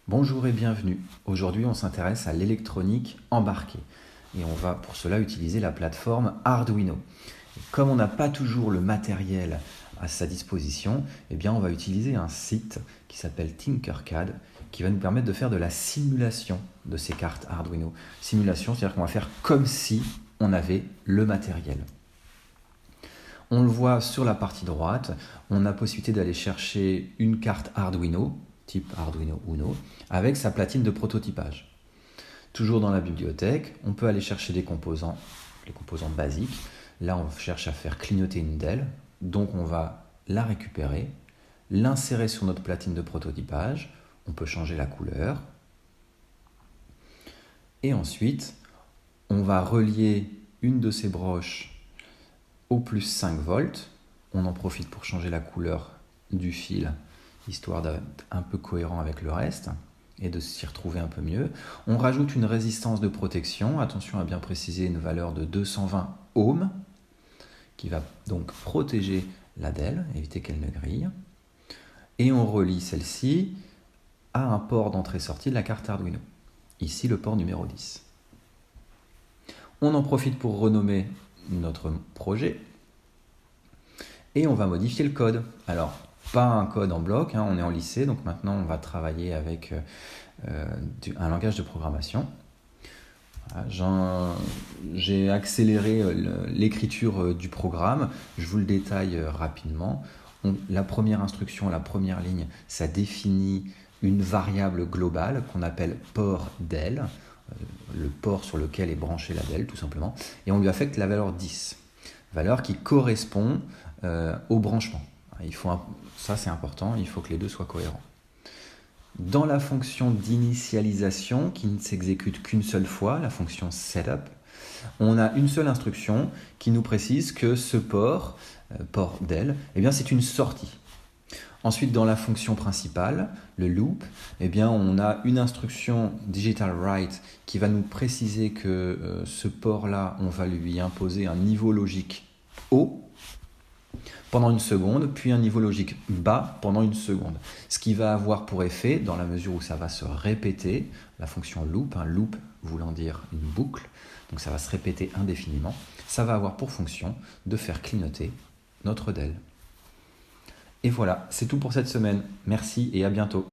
Bonjour et bienvenue. Aujourd'hui, on s'intéresse à l'électronique embarquée et on va pour cela utiliser la plateforme Arduino. Et comme on n'a pas toujours le matériel à sa disposition, on va utiliser un site qui s'appelle Tinkercad qui va nous permettre de faire de la simulation de ces cartes Arduino. Simulation, c'est-à-dire qu'on va faire comme si on avait le matériel. On le voit sur la partie droite, on a possibilité d'aller chercher une carte Arduino, type Arduino Uno, avec sa platine de prototypage. Toujours dans la bibliothèque, on peut aller chercher des composants, les composants basiques. Là, on cherche à faire clignoter une DEL, donc on va la récupérer, l'insérer sur notre platine de prototypage, on peut changer la couleur, et ensuite, on va relier une de ces broches au plus 5 volts. On en profite pour changer la couleur du fil, histoire d'être un peu cohérent avec le reste et de s'y retrouver un peu mieux. On rajoute une résistance de protection, attention à bien préciser une valeur de 220 ohms, qui va donc protéger la DEL, éviter qu'elle ne grille. Et on relie celle-ci à un port d'entrée-sortie de la carte Arduino. Ici, le port numéro 10. On en profite pour renommer notre projet et on va modifier le code. Alors, pas un code en bloc, on est en lycée, donc maintenant on va travailler avec un langage de programmation. Voilà, j'ai accéléré l'écriture du programme, je vous le détaille rapidement. La première instruction, la première ligne, ça définit une variable globale qu'on appelle port DEL, le port sur lequel est branchée la DEL tout simplement, et on lui affecte la valeur 10, valeur qui correspond au branchement. Ça c'est important, il faut que les deux soient cohérents. Dans la fonction d'initialisation, qui ne s'exécute qu'une seule fois, la fonction setup, on a une seule instruction qui nous précise que ce port DEL, c'est une sortie. Ensuite, dans la fonction principale, le loop, on a une instruction digital write qui va nous préciser que ce port-là, on va lui imposer un niveau logique haut pendant une seconde, puis un niveau logique bas pendant une seconde. Ce qui va avoir pour effet, dans la mesure où ça va se répéter, la fonction loop, loop voulant dire une boucle, donc ça va se répéter indéfiniment, ça va avoir pour fonction de faire clignoter notre DEL. Et voilà, c'est tout pour cette semaine. Merci et à bientôt.